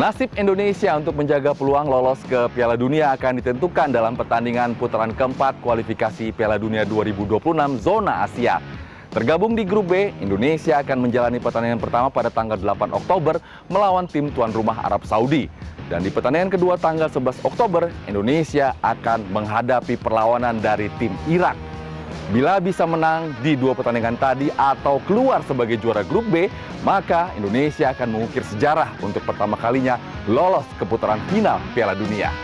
Nasib Indonesia untuk menjaga peluang lolos ke Piala Dunia akan ditentukan dalam pertandingan putaran keempat kualifikasi Piala Dunia 2026 zona Asia. Tergabung di grup B, Indonesia akan menjalani pertandingan pertama pada tanggal 8 Oktober melawan tim tuan rumah Arab Saudi. Dan di pertandingan kedua tanggal 11 Oktober, Indonesia akan menghadapi perlawanan dari tim Irak. Bila bisa menang di dua pertandingan tadi atau keluar sebagai juara grup B, maka Indonesia akan mengukir sejarah untuk pertama kalinya lolos ke putaran final Piala Dunia.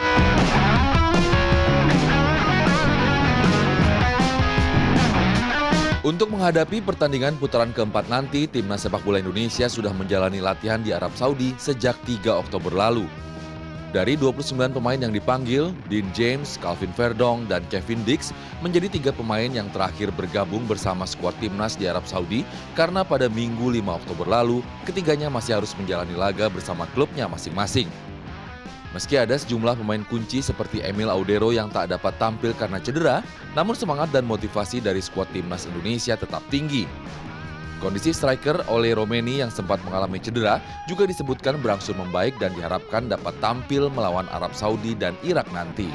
Untuk menghadapi pertandingan putaran keempat nanti, timnas sepak bola Indonesia sudah menjalani latihan di Arab Saudi sejak 3 Oktober lalu. Dari 29 pemain yang dipanggil, Dean James, Calvin Verdong, dan Kevin Dix menjadi 3 pemain yang terakhir bergabung bersama skuad timnas di Arab Saudi karena pada Minggu 5 Oktober lalu, ketiganya masih harus menjalani laga bersama klubnya masing-masing. Meski ada sejumlah pemain kunci seperti Emil Audero yang tak dapat tampil karena cedera, namun semangat dan motivasi dari skuad timnas Indonesia tetap tinggi. Kondisi striker Ole Romeni yang sempat mengalami cedera juga disebutkan berangsur membaik dan diharapkan dapat tampil melawan Arab Saudi dan Irak nanti.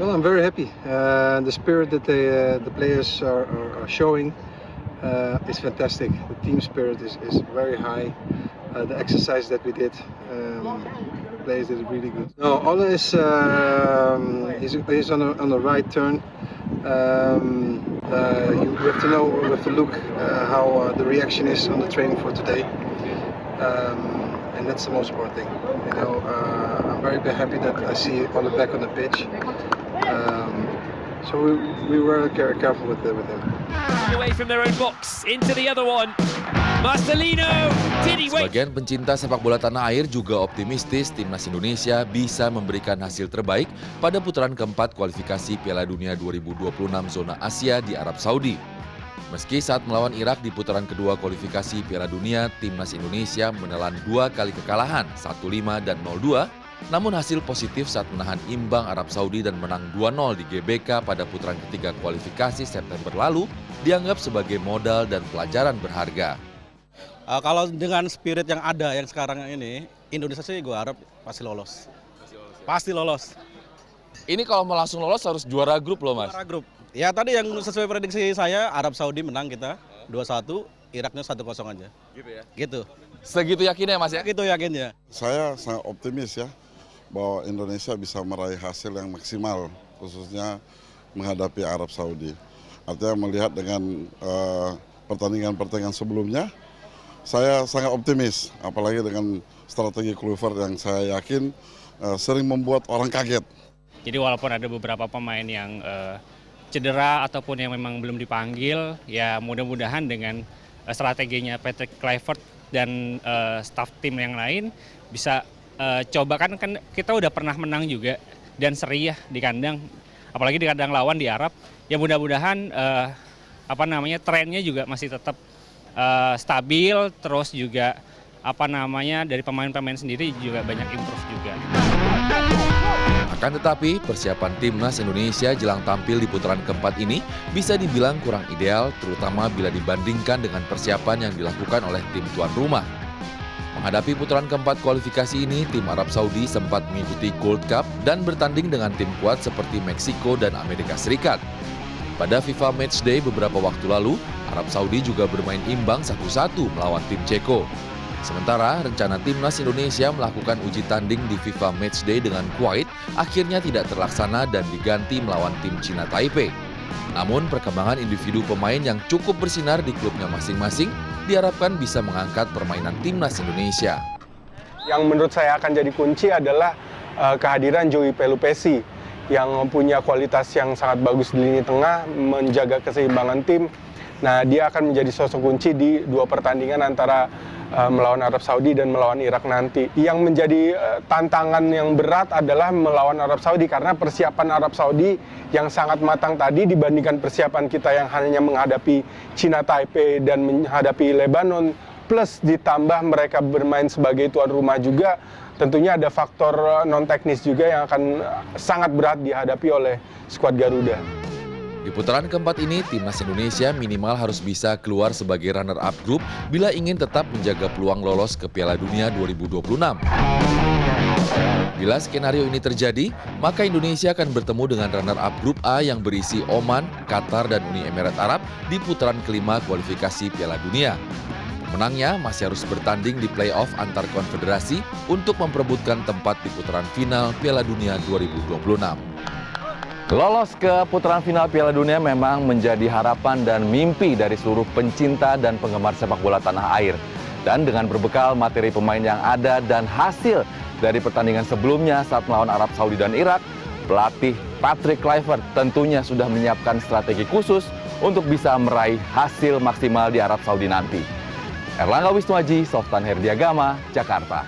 Well, I'm very happy. The spirit that the players are showing is fantastic. The team spirit is very high. The exercise that we did, players did really good. No, Ole is he's on the right turn. You have to know, we have to look how the reaction is on the training for today, and that's the most important thing. You know, I'm very happy that I see Ole back on the pitch. So we were careful with him. Away from their own box into the other one. Marcelino, did he wait? Sebagian pencinta sepak bola tanah air juga optimistis timnas Indonesia bisa memberikan hasil terbaik pada putaran keempat kualifikasi Piala Dunia 2026 zona Asia di Arab Saudi. Meski saat melawan Irak di putaran kedua kualifikasi Piala Dunia, timnas Indonesia menelan 2 kali kekalahan, 1-5 dan 0-2, namun hasil positif saat menahan imbang Arab Saudi dan menang 2-0 di GBK pada putaran ketiga kualifikasi September lalu dianggap sebagai modal dan pelajaran berharga. Kalau dengan spirit yang ada yang sekarang ini, Indonesia sih gue harap pasti lolos. Pasti lolos. Ini kalau mau langsung lolos harus juara grup loh, Mas. Juara grup. Ya tadi yang sesuai prediksi saya, Arab Saudi menang kita 2-1, Iraknya 1-0 aja. Gitu ya? Gitu. Segitu yakinnya, Mas ya? Segitu yakinnya. Saya sangat optimis ya bahwa Indonesia bisa meraih hasil yang maksimal, khususnya menghadapi Arab Saudi. Artinya melihat dengan pertandingan-pertandingan sebelumnya, saya sangat optimis, apalagi dengan strategi Kluivert yang saya yakin sering membuat orang kaget. Jadi walaupun ada beberapa pemain yang cedera ataupun yang memang belum dipanggil, ya mudah-mudahan dengan strateginya Patrick Kluivert dan staf tim yang lain bisa coba kan kita udah pernah menang juga dan seri ya di kandang, apalagi di kandang lawan di Arab. Ya mudah-mudahan trennya juga masih tetap stabil, terus juga dari pemain-pemain sendiri juga banyak improve juga. Akan tetapi, persiapan timnas Indonesia jelang tampil di putaran keempat ini bisa dibilang kurang ideal, terutama bila dibandingkan dengan persiapan yang dilakukan oleh tim tuan rumah. Menghadapi putaran keempat kualifikasi ini, tim Arab Saudi sempat mengikuti Gold Cup dan bertanding dengan tim kuat seperti Meksiko dan Amerika Serikat. Pada FIFA Matchday beberapa waktu lalu, Arab Saudi juga bermain imbang 1-1 melawan tim Ceko. Sementara rencana timnas Indonesia melakukan uji tanding di FIFA Matchday dengan Kuwait akhirnya tidak terlaksana dan diganti melawan tim Cina Taipei. Namun perkembangan individu pemain yang cukup bersinar di klubnya masing-masing diharapkan bisa mengangkat permainan timnas Indonesia. Yang menurut saya akan jadi kunci adalah kehadiran Joey Pelupesi yang punya kualitas yang sangat bagus di lini tengah, menjaga keseimbangan tim. Nah, dia akan menjadi sosok kunci di dua pertandingan antara melawan Arab Saudi dan melawan Irak nanti. Yang menjadi tantangan yang berat adalah melawan Arab Saudi karena persiapan Arab Saudi yang sangat matang tadi dibandingkan persiapan kita yang hanya menghadapi Cina Taipei dan menghadapi Lebanon, plus ditambah mereka bermain sebagai tuan rumah juga. Tentunya ada faktor non-teknis juga yang akan sangat berat dihadapi oleh skuad Garuda. Di putaran keempat ini, timnas Indonesia minimal harus bisa keluar sebagai runner-up grup bila ingin tetap menjaga peluang lolos ke Piala Dunia 2026. Bila skenario ini terjadi, maka Indonesia akan bertemu dengan runner-up grup A yang berisi Oman, Qatar, dan Uni Emirat Arab di putaran kelima kualifikasi Piala Dunia. Pemenangnya masih harus bertanding di play-off antar konfederasi untuk memperebutkan tempat di putaran final Piala Dunia 2026. Lolos ke putaran final Piala Dunia memang menjadi harapan dan mimpi dari seluruh pencinta dan penggemar sepak bola tanah air. Dan dengan berbekal materi pemain yang ada dan hasil dari pertandingan sebelumnya saat melawan Arab Saudi dan Irak, pelatih Patrick Kluivert tentunya sudah menyiapkan strategi khusus untuk bisa meraih hasil maksimal di Arab Saudi nanti. Erlangga Wisnuaji, Softan Herdiagama, Jakarta.